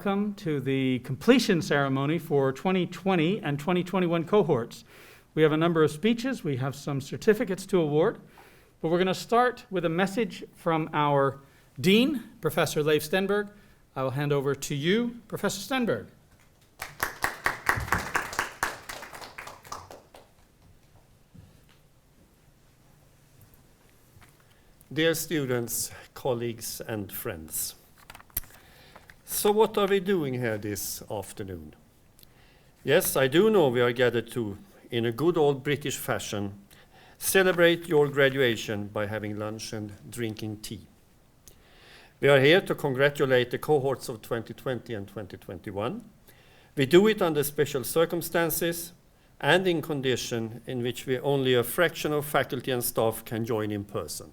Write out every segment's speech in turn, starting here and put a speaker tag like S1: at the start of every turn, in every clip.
S1: welcome to the completion ceremony for 2020 and 2021 cohorts. We have a number of speeches, we have some certificates to award, but we're going to start with a message from our Dean, Professor Leif Stenberg. I will hand over to you, Professor Stenberg.
S2: Dear students, colleagues, and friends. So what are we doing here this afternoon? Yes, I do know we are gathered to, in a good old British fashion, celebrate your graduation by having lunch and drinking tea. We are here to congratulate the cohorts of 2020 and 2021. We do it under special circumstances and in conditions in which only a fraction of faculty and staff can join in person.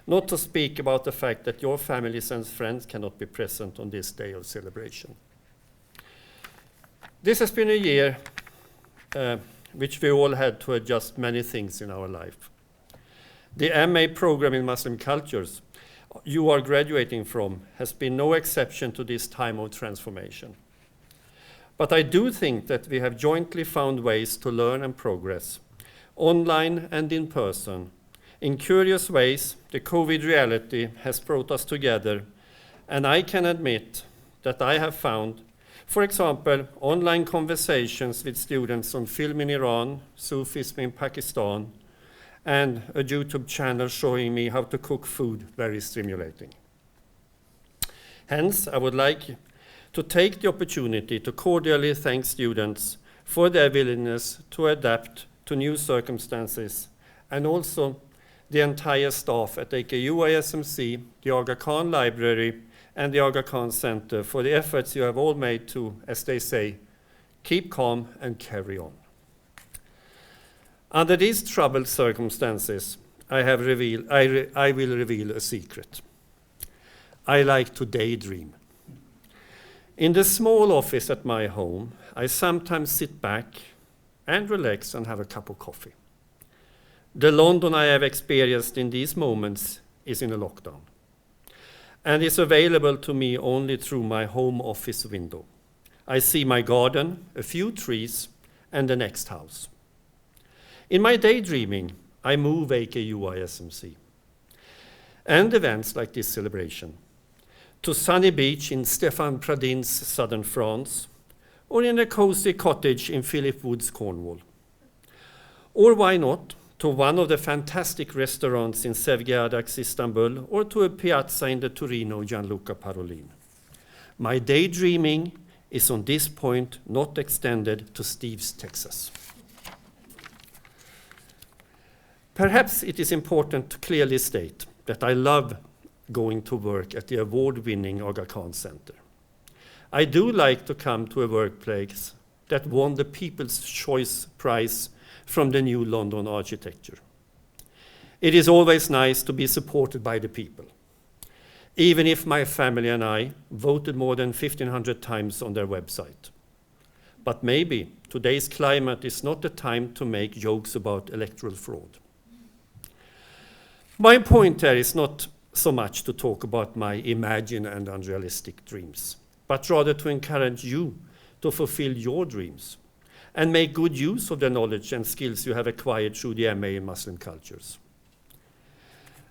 S2: Not to speak about the fact that your families and friends cannot be present on this day of celebration. This has been a year which we all had to adjust many things in our life. The MA program in Muslim cultures you are graduating from has been no exception to this time of transformation. But I do think that we have jointly found ways to learn and progress, online and in person. In curious ways, the COVID reality has brought us together, and I can admit that I have found, for example, online conversations with students on film in Iran, Sufism in Pakistan, and a YouTube channel showing me how to cook food very stimulating. Hence, I would like to take the opportunity to cordially thank students for their willingness to adapt to new circumstances, and also the entire staff at AKU-ISMC, the Aga Khan Library, and the Aga Khan Center for the efforts you have all made to, as they say, keep calm and carry on. Under these troubled circumstances, I will reveal a secret. I like to daydream. In the small office at my home, I sometimes sit back and relax and have a cup of coffee. The London I have experienced in these moments is in a lockdown and is available to me only through my home office window. I see my garden, a few trees, and the next house. In my daydreaming, I move AKU-ISMC and events like this celebration to sunny beach in Stéphane Pradin's southern France, or in a cozy cottage in Philip Woods, Cornwall. Or why not to one of the fantastic restaurants in Sevgiadax, Istanbul, or to a piazza in the Torino Gianluca Parolin. My daydreaming is on this point not extended to Steve's, Texas. Perhaps it is important to clearly state that I love going to work at the award-winning Aga Khan Center. I do like to come to a workplace that won the People's Choice Prize from the New London Architecture. It is always nice to be supported by the people, even if my family and I voted more than 1,500 times on their website. But maybe today's climate is not the time to make jokes about electoral fraud. My point here is not so much to talk about my imagined and unrealistic dreams, but rather to encourage you to fulfill your dreams and make good use of the knowledge and skills you have acquired through the MA in Muslim cultures.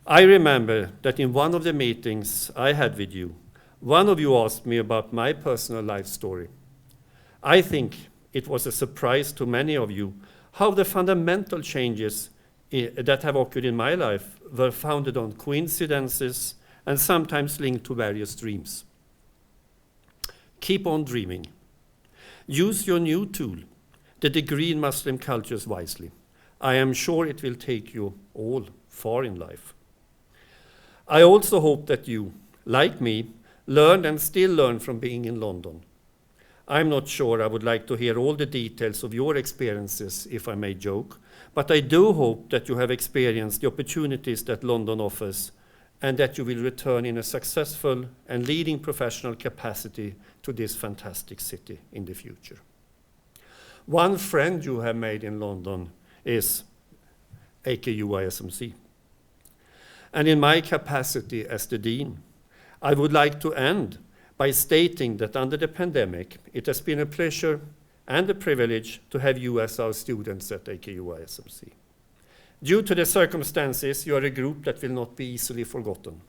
S2: I remember that in one of the meetings I had with you, one of you asked me about my personal life story. I think it was a surprise to many of you how the fundamental changes that have occurred in my life were founded on coincidences and sometimes linked to various dreams. Keep on dreaming. Use your new tool, the degree in Muslim cultures, wisely. I am sure it will take you all far in life. I also hope that you, like me, learned and still learn from being in London. I'm not sure I would like to hear all the details of your experiences, if I may joke, but I do hope that you have experienced the opportunities that London offers and that you will return in a successful and leading professional capacity to this fantastic city in the future. One friend you have made in London is AKU-ISMC. And in my capacity as the Dean, I would like to end by stating that under the pandemic, it has been a pleasure and a privilege to have you as our students at AKU-ISMC. Due to the circumstances, you are a group that will not be easily forgotten.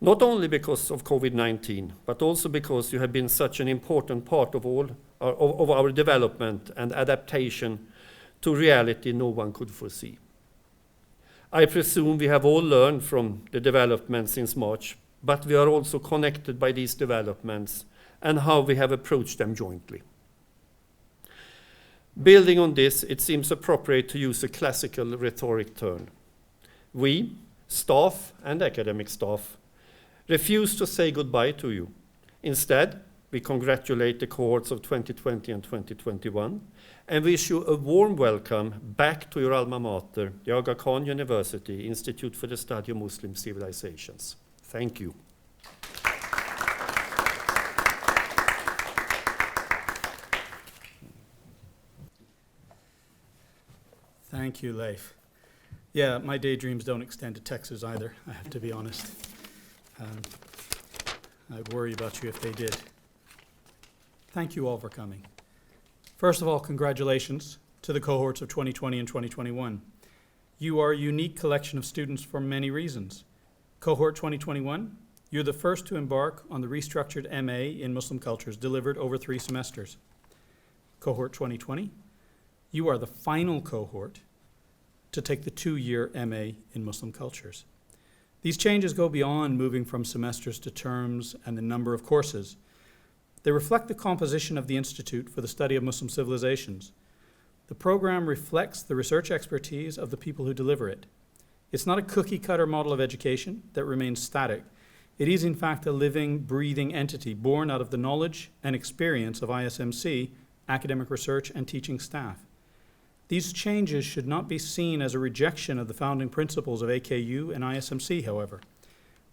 S2: Not only because of COVID-19, but also because you have been such an important part of our development and adaptation to reality no one could foresee. I presume we have all learned from the developments since March, but we are also connected by these developments and how we have approached them jointly. Building on this, it seems appropriate to use a classical rhetoric turn. We, staff and academic staff, refuse to say goodbye to you. Instead, we congratulate the cohorts of 2020 and 2021 and wish you a warm welcome back to your alma mater, the Aga Khan University Institute for the Study of Muslim Civilisations. Thank you.
S1: Thank you, Leif. Yeah, my daydreams don't extend to Texas either, I have to be honest. I'd worry about you if they did. Thank you all for coming. First of all, congratulations to the cohorts of 2020 and 2021. You are a unique collection of students for many reasons. Cohort 2021, you're the first to embark on the restructured MA in Muslim cultures delivered over 3 semesters. Cohort 2020, you are the final cohort to take the 2-year MA in Muslim cultures. These changes go beyond moving from semesters to terms and the number of courses. They reflect the composition of the Institute for the Study of Muslim Civilisations. The program reflects the research expertise of the people who deliver it. It's not a cookie-cutter model of education that remains static. It is, in fact, a living, breathing entity born out of the knowledge and experience of ISMC, academic research, and teaching staff. These changes should not be seen as a rejection of the founding principles of AKU and ISMC, however.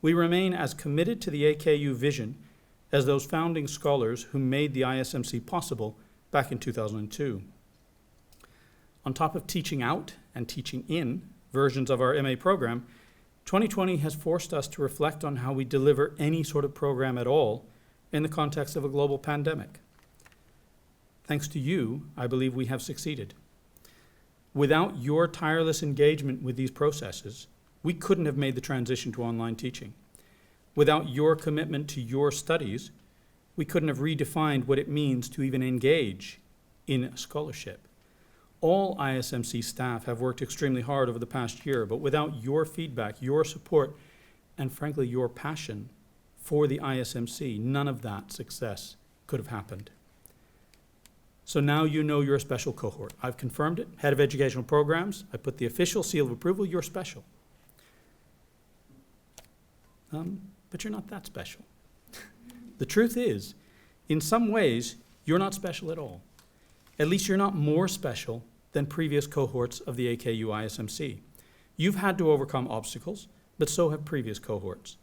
S1: We remain as committed to the AKU vision as those founding scholars who made the ISMC possible back in 2002. On top of teaching out and teaching in versions of our MA program, 2020 has forced us to reflect on how we deliver any sort of program at all in the context of a global pandemic. Thanks to you, I believe we have succeeded. Without your tireless engagement with these processes, we couldn't have made the transition to online teaching. Without your commitment to your studies, we couldn't have redefined what it means to even engage in scholarship. All ISMC staff have worked extremely hard over the past year, but without your feedback, your support, and frankly, your passion for the ISMC, none of that success could have happened. So now you know you're a special cohort. I've confirmed it, head of educational programs. I put the official seal of approval, you're special. But you're not that special. The truth is, in some ways, you're not special at all. At least you're not more special than previous cohorts of the AKU-ISMC. You've had to overcome obstacles, but so have previous cohorts.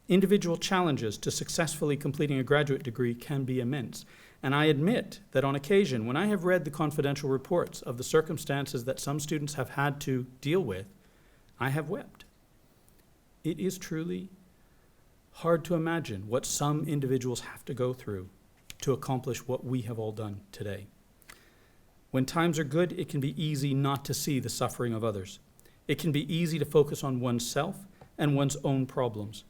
S1: Individual challenges to successfully completing a graduate degree can be immense. And I admit that on occasion, when I have read the confidential reports of the circumstances that some students have had to deal with, I have wept. It is truly hard to imagine what some individuals have to go through to accomplish what we have all done today. When times are good, it can be easy not to see the suffering of others. It can be easy to focus on oneself and one's own problems.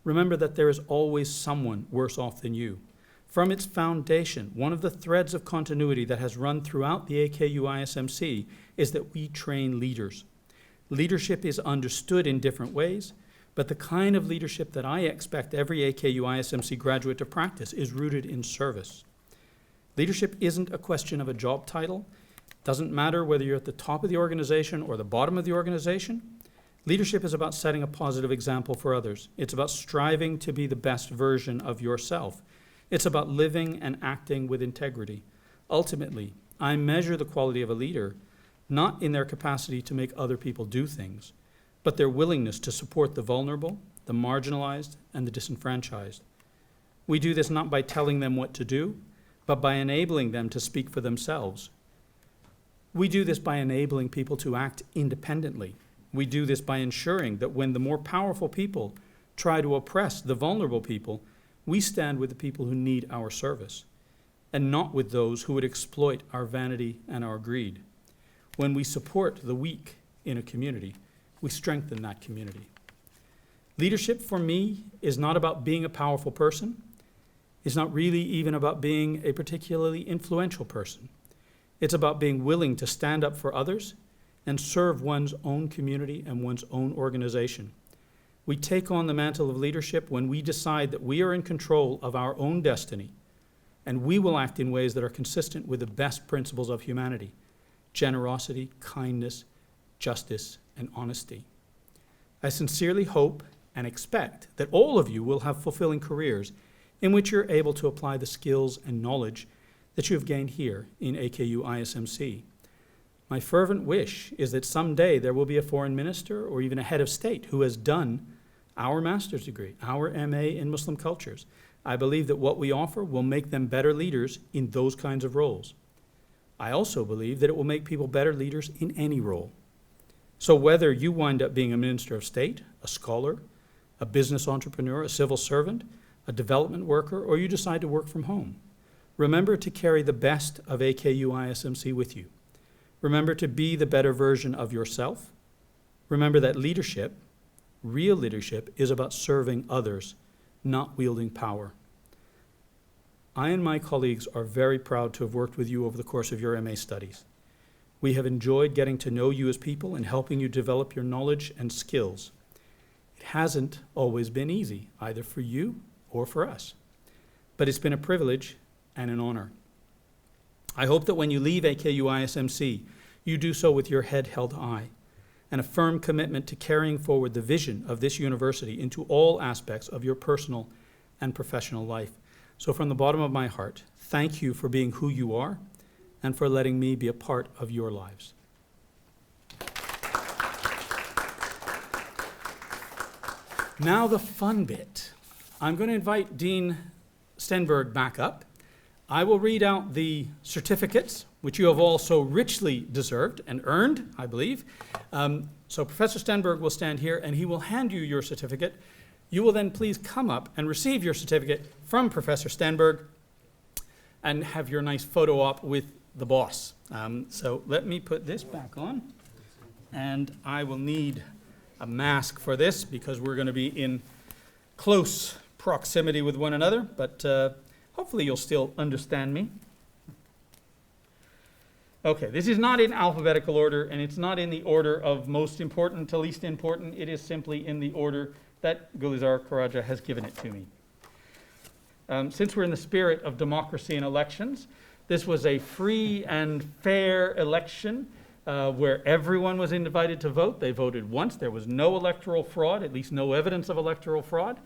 S1: Remember that there is always someone worse off than you. From its foundation, one of the threads of continuity that has run throughout the AKU-ISMC is that we train leaders. Leadership is understood in different ways, but the kind of leadership that I expect every AKU-ISMC graduate to practice is rooted in service. Leadership isn't a question of a job title. It doesn't matter whether you're at the top of the organization or the bottom of the organization. Leadership is about setting a positive example for others. It's about striving to be the best version of yourself. It's about living and acting with integrity. Ultimately, I measure the quality of a leader not in their capacity to make other people do things, but their willingness to support the vulnerable, the marginalized, and the disenfranchised. We do this not by telling them what to do, but by enabling them to speak for themselves. We do this by enabling people to act independently. We do this by ensuring that when the more powerful people try to oppress the vulnerable people, we stand with the people who need our service, and not with those who would exploit our vanity and our greed. When we support the weak in a community, we strengthen that community. Leadership for me is not about being a powerful person. It's not really even about being a particularly influential person. It's about being willing to stand up for others and serve one's own community and one's own organization. We take on the mantle of leadership when we decide that we are in control of our own destiny, and we will act in ways that are consistent with the best principles of humanity: generosity, kindness, justice, and honesty. I sincerely hope and expect that all of you will have fulfilling careers in which you're able to apply the skills and knowledge that you have gained here in AKU-ISMC. My fervent wish is that someday there will be a foreign minister or even a head of state who has done our master's degree, our MA in Muslim cultures. I believe that what we offer will make them better leaders in those kinds of roles. I also believe that it will make people better leaders in any role. So whether you wind up being a minister of state, a scholar, a business entrepreneur, a civil servant, a development worker, or you decide to work from home, remember to carry the best of AKU-ISMC with you. Remember to be the better version of yourself. Remember that leadership, real leadership, is about serving others, not wielding power. I and my colleagues are very proud to have worked with you over the course of your MA studies. We have enjoyed getting to know you as people and helping you develop your knowledge and skills. It hasn't always been easy, either for you or for us, but it's been a privilege and an honor. I hope that when you leave AKU-ISMC, you do so with your head held high and a firm commitment to carrying forward the vision of this university into all aspects of your personal and professional life. So from the bottom of my heart, thank you for being who you are and for letting me be a part of your lives. Now the fun bit. I'm going to invite Dean Stenberg back up. I will read out the certificates, which you have all so richly deserved and earned, I believe. So Professor Stenberg will stand here and he will hand you your certificate. You will then please come up and receive your certificate from Professor Stenberg and have your nice photo op with the boss. So let me put this back on, and I will need a mask for this because we're going to be in close proximity with one another, but hopefully you'll still understand me. Okay, this is not in alphabetical order, and it's not in the order of most important to least important. It is simply in the order that Gulizar Kharaja has given it to me. Since we're in the spirit of democracy and elections, this was a free and fair election where everyone was invited to vote. They voted once. There was no electoral fraud, at least no evidence of electoral fraud.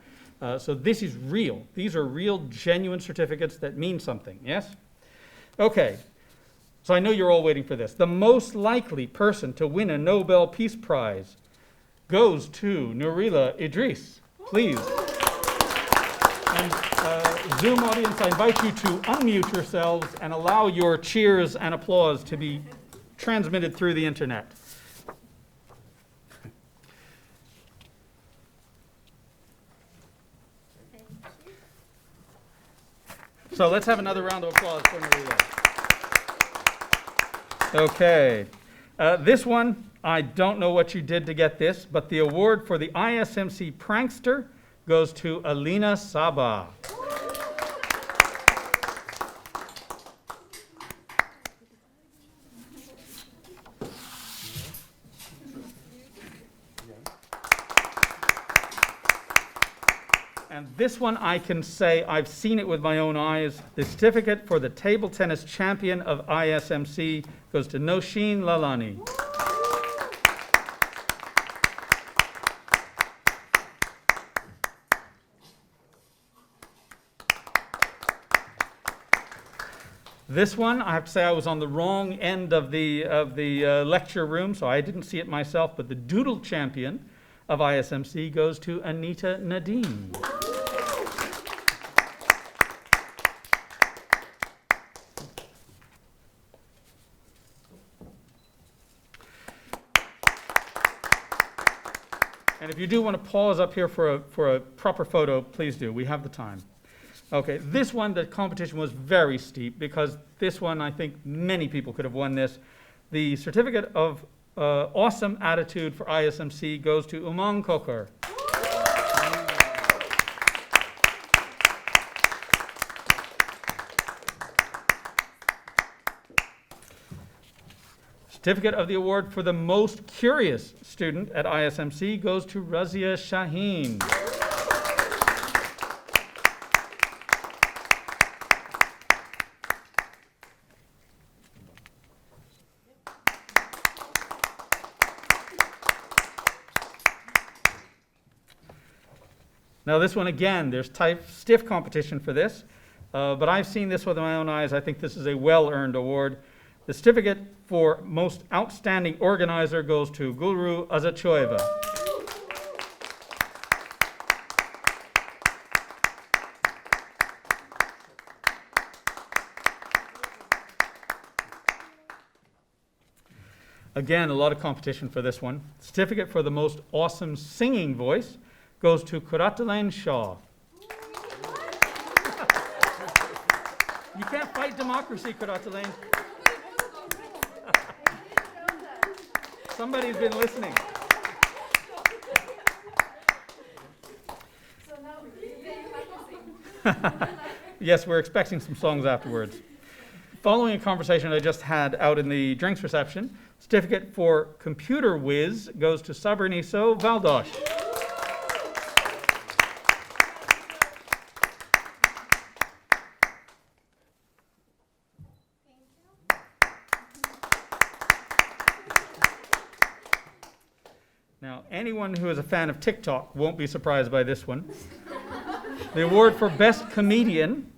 S1: So this is real. These are real, genuine certificates that mean something, yes? Okay, so I know you're all waiting for this. The most likely person to win a Nobel Peace Prize goes to Nurila Idris, please. And Zoom audience, I invite you to unmute yourselves and allow your cheers and applause to be transmitted through the internet. So let's have another round of applause for Nurila. Okay. This one, I don't know what you did to get this, but the award for the ISMC Prankster goes to Alina Saba. And this one I can say I've seen it with my own eyes. The certificate for the table tennis champion of ISMC goes to Noshin Lalani. This one, I have to say I was on the wrong end of the lecture room, so I didn't see it myself, but the doodle champion of ISMC goes to Anita Nadim. And And if you do want to pause up here for a proper photo, please do. We have the time. Okay, this one, the competition was very steep because this one, I think many people could have won this. The certificate of awesome attitude for ISMC goes to Umang Kokor. Certificate of the award for the most curious student at ISMC goes to Razia Shaheen. Now this one again, there's stiff competition for this, but I've seen this with my own eyes. I think this is a well-earned award. The certificate for most outstanding organizer goes to Gulru Azachoeva. Again, a lot of competition for this one. Certificate for the most awesome singing voice goes to Kuratalain Shaw. You can't fight democracy, Kuratalain. Somebody's been listening. Yes, we're expecting some songs afterwards. Following a conversation I just had out in the drinks reception, certificate for computer whiz goes to Sabriniso Valdosh. Now, anyone who is a fan of TikTok won't be surprised by this one. The award for Best Comedian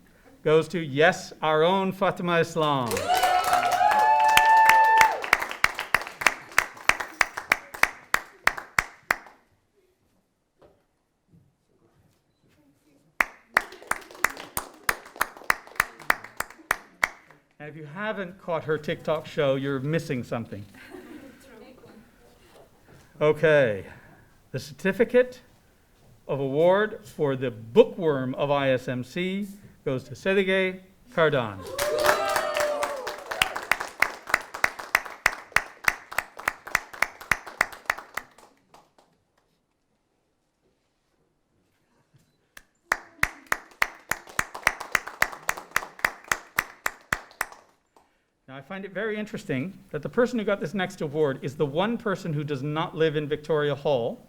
S1: goes to, yes, our own Fatima Islam. And if you haven't caught her TikTok show, you're missing something. Okay, the certificate of award for the bookworm of ISMC goes to Sedige Cardan. Now, I find it very interesting that the person who got this next award is the one person who does not live in Victoria Hall.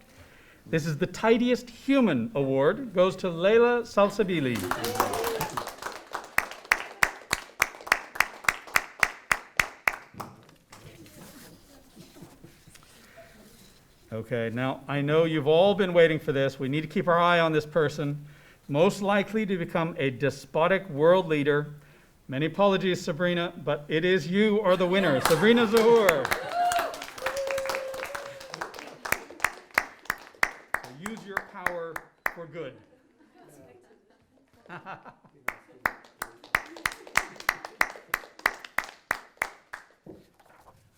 S1: This is the Tidiest Human Award, goes to Leila Salsabili. Okay, now I know you've all been waiting for this. We need to keep our eye on this person, most likely to become a despotic world leader. Many apologies, Sabrina, but it is you are the winner, Sabrina Zahur. So use your power for good.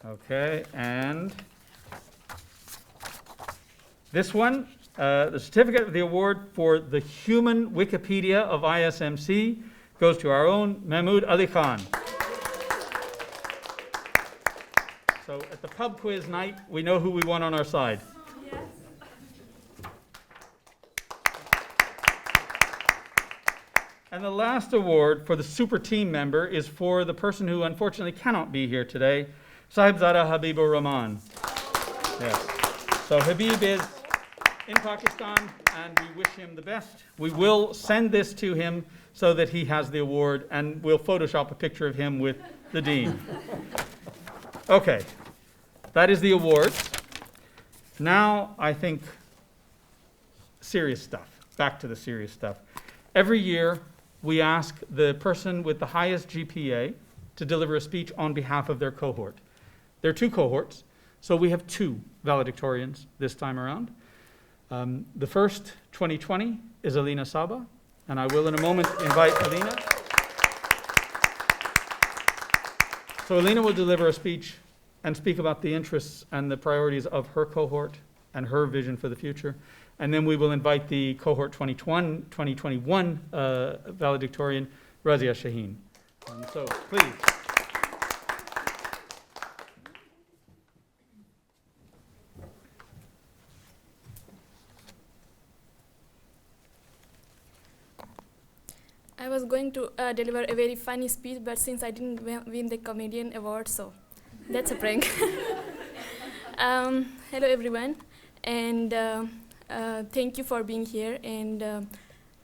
S1: Okay, and this one, the certificate of the award for the Human Wikipedia of ISMC goes to our own Mahmoud Ali Khan. So at the pub quiz night, we know who we want on our side.
S3: Yes.
S1: And the last award for the super team member is for the person who unfortunately cannot be here today, Sahibzada Habibur Rahman. Yes. So Habib is in Pakistan, and we wish him the best. We will send this to him so that he has the award, and we'll Photoshop a picture of him with the dean. Okay, that is the awards. Now, I think, serious stuff. Back to the serious stuff. Every year, we ask the person with the highest GPA to deliver a speech on behalf of their cohort. There are two cohorts, so we have two valedictorians this time around. The first, 2020, is Alina Saba, and I will in a moment invite Alina. So Alina will deliver a speech and speak about the interests and the priorities of her cohort and her vision for the future. And then we will invite the cohort 2021 valedictorian, Razia Shaheen. So please.
S3: I was going to deliver a very funny speech, but since I didn't win the comedian award, so that's a prank. Hello everyone, and thank you for being here, and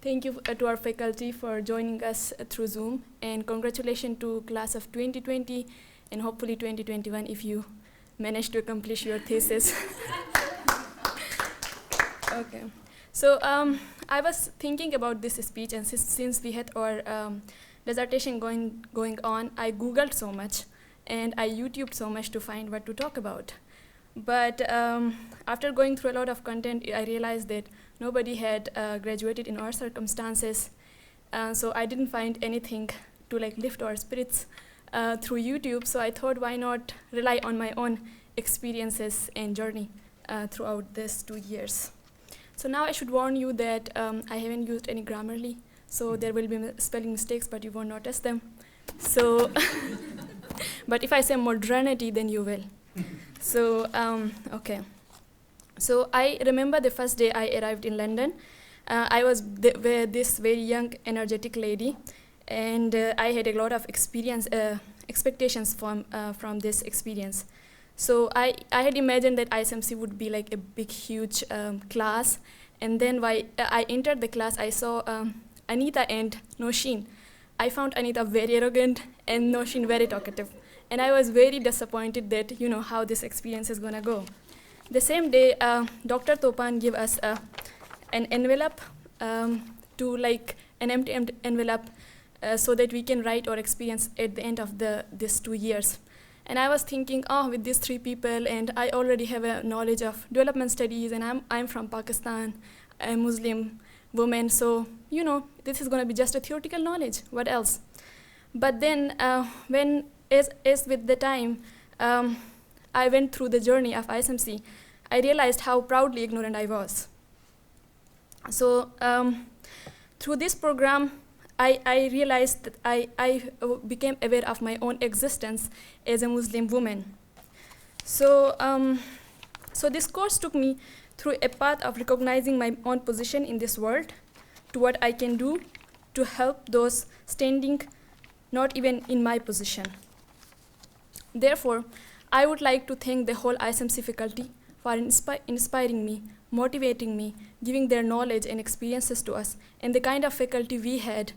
S3: thank you to our faculty for joining us through Zoom, and congratulations to class of 2020 and hopefully 2021 if you manage to accomplish your thesis. Okay. So I was thinking about this speech, and since we had our dissertation going on, I Googled so much, and I YouTubed so much to find what to talk about. But after going through a lot of content, I realized that nobody had graduated in our circumstances, so I didn't find anything to like lift our spirits through YouTube. So I thought, why not rely on my own experiences and journey throughout these 2 years. So now I should warn you that I haven't used any Grammarly, so there will be spelling mistakes, but you won't notice them. So, but if I say modernity, then you will. So, okay. So I remember the first day I arrived in London. I was this very young, energetic lady, and I had a lot of expectations from this experience. So I had imagined that ISMC would be like a big, huge class. And then when I entered the class, I saw Anita and Noshin. I found Anita very arrogant and Noshin very talkative. And I was very disappointed that, how this experience is going to go. The same day, Dr. Topan gave us an envelope to like an empty envelope so that we can write our experience at the end of these 2 years. And I was thinking, with these 3 people, and I already have a knowledge of development studies, and I'm from Pakistan, a Muslim woman, so, this is going to be just a theoretical knowledge. What else? But then, as with the time, I went through the journey of ISMC, I realized how proudly ignorant I was. So, through this program, I realized that I became aware of my own existence as a Muslim woman. So, so this course took me through a path of recognizing my own position in this world, to what I can do to help those standing not even in my position. Therefore, I would like to thank the whole ISMC faculty for inspiring me, motivating me, giving their knowledge and experiences to us, and the kind of faculty we had,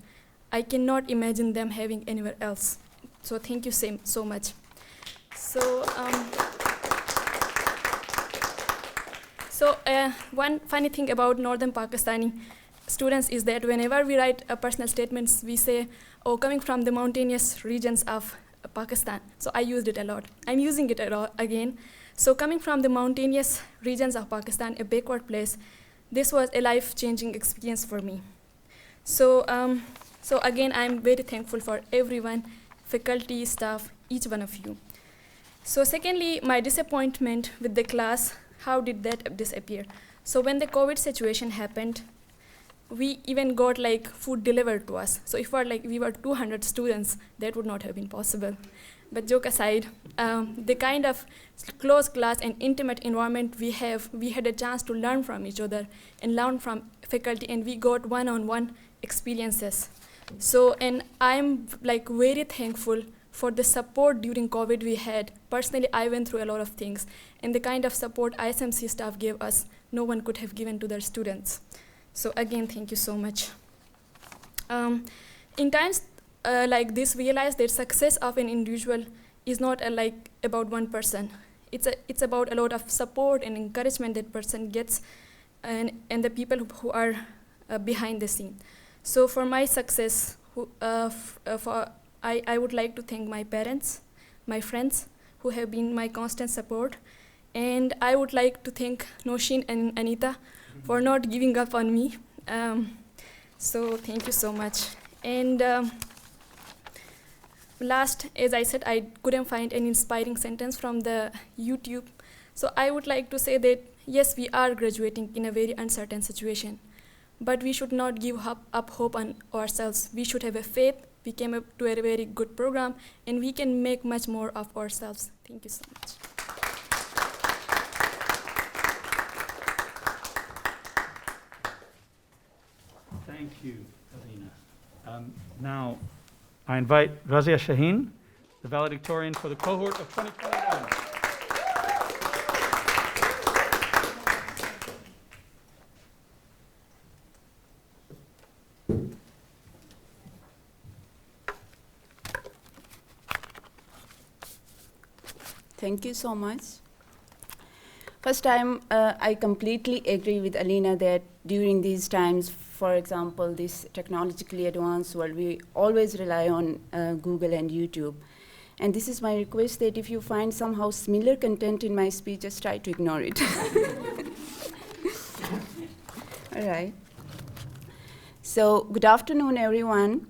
S3: I cannot imagine them having anywhere else. So thank you so much. So, one funny thing about Northern Pakistani students is that whenever we write personal statements, we say, coming from the mountainous regions of Pakistan. So I used it a lot. I'm using it again. So coming from the mountainous regions of Pakistan, a backward place, this was a life-changing experience for me. So, so again, I'm very thankful for everyone, faculty, staff, each one of you. So secondly, my disappointment with the class, how did that disappear? So when the COVID situation happened, we even got like food delivered to us. So if we were 200 students, that would not have been possible. But joke aside, the kind of close class and intimate environment we had a chance to learn from each other and learn from faculty, and we got one-on-one experiences. So, and I'm like very thankful for the support during COVID we had. Personally, I went through a lot of things, and the kind of support ISMC staff gave us, no one could have given to their students. So again, thank you so much. In times like this, realize that success of an individual is not about one person. It's about a lot of support and encouragement that person gets, and the people who are behind the scene. So for my success, I would like to thank my parents, my friends, who have been my constant support, and I would like to thank Noshin and Anita for not giving up on me. So thank you so much. And last, as I said, I couldn't find an inspiring sentence from the YouTube. So I would like to say that Yes, we are graduating in a very uncertain situation, but we should not give up hope on ourselves. We should have a faith. We came up to a very good program, and we can make much more of ourselves. Thank you so much.
S1: Thank you, Alina. Now, I invite Razia Shaheen, the valedictorian for the cohort of 2021.
S4: Thank you so much. First time, I completely agree with Alina that during these times, for example, this technologically advanced world, we always rely on Google and YouTube. And this is my request that if you find somehow similar content in my speech, just try to ignore it. All right. So, good afternoon, everyone.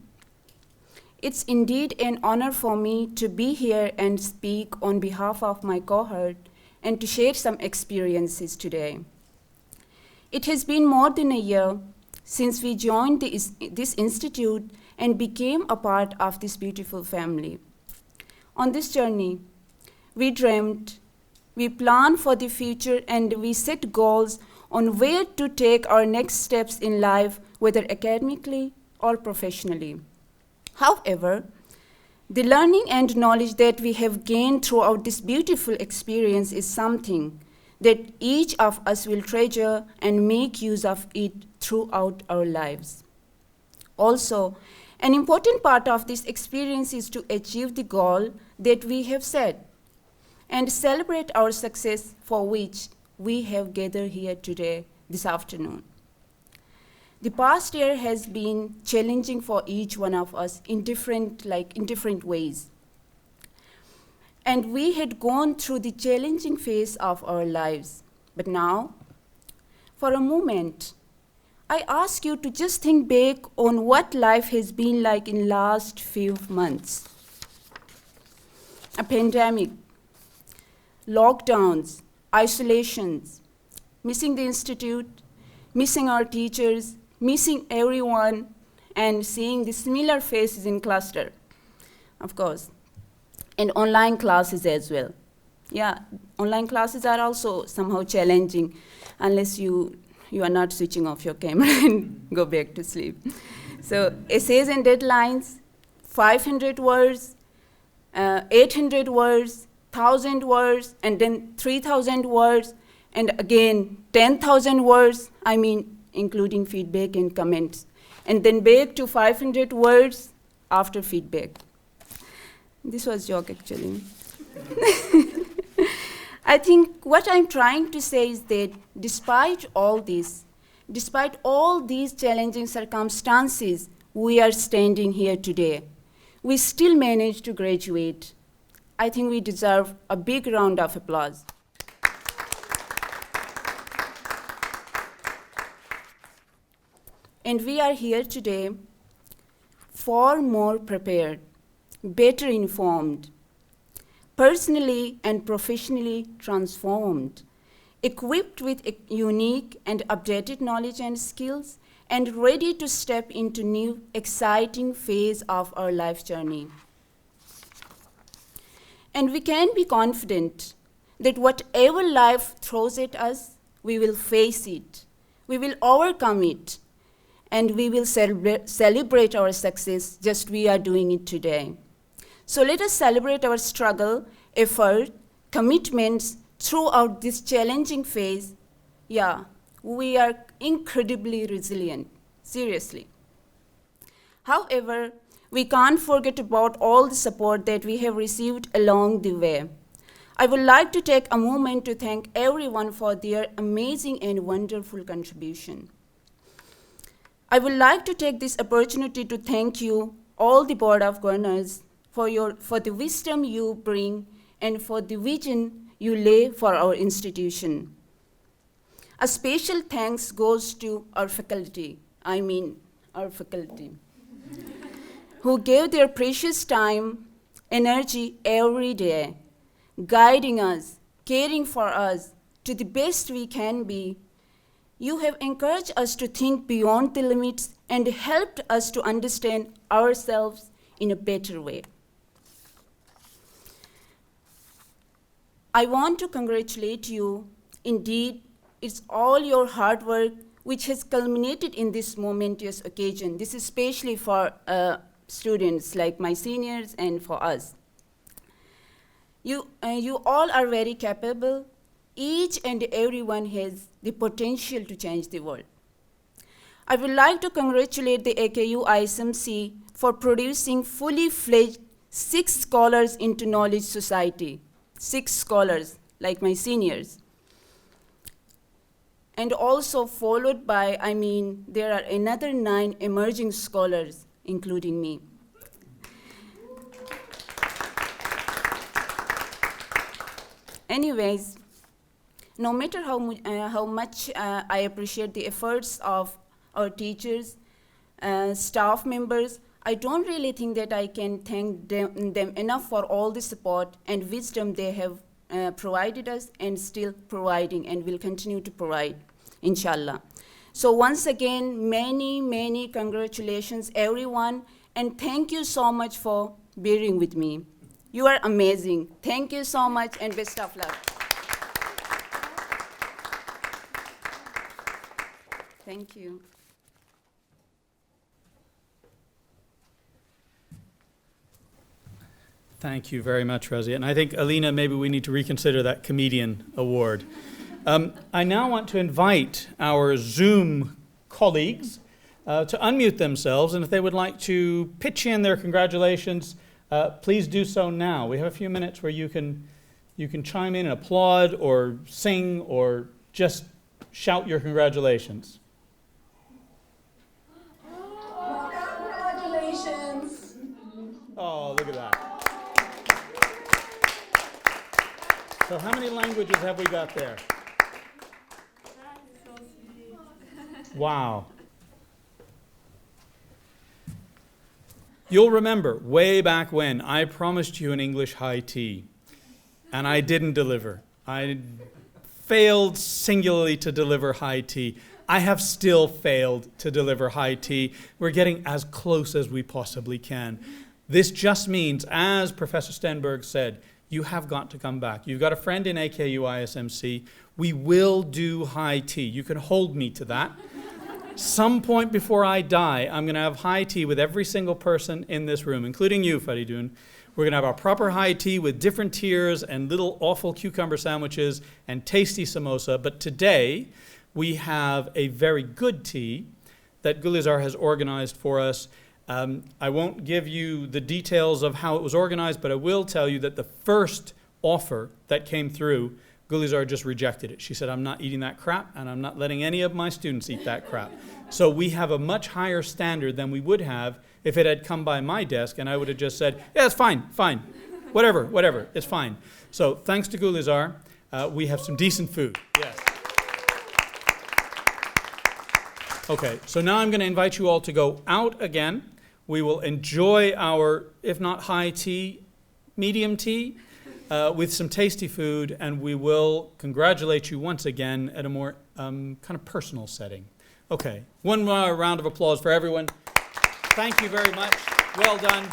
S4: It's indeed an honor for me to be here and speak on behalf of my cohort and to share some experiences today. It has been more than a year since we joined this institute and became a part of this beautiful family. On this journey, we dreamt, we planned for the future, and we set goals on where to take our next steps in life, whether academically or professionally. However, the learning and knowledge that we have gained throughout this beautiful experience is something that each of us will treasure and make use of it throughout our lives. Also, an important part of this experience is to achieve the goal that we have set and celebrate our success for which we have gathered here today, this afternoon. The past year has been challenging for each one of us in different ways. And we had gone through the challenging phase of our lives. But now, for a moment, I ask you to just think back on what life has been like in last few months. A pandemic, lockdowns, isolations, missing the institute, missing our teachers, missing everyone, and seeing the similar faces in cluster, of course, and online classes as well. Yeah, online classes are also somehow challenging unless you are not switching off your camera and go back to sleep. So essays and deadlines, 500 words, 800 words, 1,000 words, and then 3,000 words, and again 10,000 words, including feedback and comments, and then back to 500 words after feedback. This was a joke, actually. I think what I'm trying to say is that despite all these challenging circumstances, we are standing here today. We still managed to graduate. I think we deserve a big round of applause. And we are here today far more prepared, better informed, personally and professionally transformed, equipped with a unique and updated knowledge and skills, and ready to step into new, exciting phase of our life journey. And we can be confident that whatever life throws at us, we will face it, we will overcome it, and we will celebrate our success just we are doing it today. So let us celebrate our struggle, effort, commitments throughout this challenging phase. Yeah, we are incredibly resilient, seriously. However, we can't forget about all the support that we have received along the way. I would like to take a moment to thank everyone for their amazing and wonderful contribution. I would like to take this opportunity to thank you, all the Board of Governors, for the wisdom you bring and for the vision you lay for our institution. A special thanks goes to our faculty, who gave their precious time, energy every day, guiding us, caring for us, to the best we can be. You have encouraged us to think beyond the limits and helped us to understand ourselves in a better way. I want to congratulate you. Indeed, it's all your hard work which has culminated in this momentous occasion. This is especially for students like my seniors and for us. You all are very capable. Each and everyone has the potential to change the world. I would like to congratulate the AKU-ISMC for producing fully fledged 6 scholars into knowledge society. 6 scholars, like my seniors. And also followed by, there are another 9 emerging scholars, including me. Anyways, no matter how much I appreciate the efforts of our teachers, staff members, I don't really think that I can thank them enough for all the support and wisdom they have provided us and still providing and will continue to provide, inshallah. So once again, many, many congratulations, everyone, and thank you so much for bearing with me. You are amazing. Thank you so much, and best of luck. Thank you.
S1: Thank you very much, Razia. And I think, Alina, maybe we need to reconsider that comedian award. I now want to invite our Zoom colleagues to unmute themselves, and if they would like to pitch in their congratulations, please do so now. We have a few minutes where you can chime in and applaud or sing or just shout your congratulations.
S5: Congratulations!
S1: Oh, look at that. So how many languages have we got there? Wow. You'll remember way back when I promised you an English high tea, and I didn't deliver. I failed singularly to deliver high tea. I have still failed to deliver high tea. We're getting as close as we possibly can. This just means, as Professor Stenberg said, you have got to come back. You've got a friend in AKU-ISMC. We will do high tea. You can hold me to that. Some point before I die, I'm going to have high tea with every single person in this room, including you, Faridun. We're going to have our proper high tea with different tiers and little awful cucumber sandwiches and tasty samosa. But today, we have a very good tea that Gulizar has organized for us. I won't give you the details of how it was organized, but I will tell you that the first offer that came through, Gulizar just rejected it. She said, I'm not eating that crap, and I'm not letting any of my students eat that crap. So we have a much higher standard than we would have if it had come by my desk, and I would have just said, yeah, it's fine, whatever, it's fine. So thanks to Gulizar, we have some decent food. Yes. Okay, so now I'm going to invite you all to go out again. We will enjoy our, if not high tea, medium tea, with some tasty food, and we will congratulate you once again at a more kind of personal setting. Okay, one more round of applause for everyone. Thank you very much. Well done.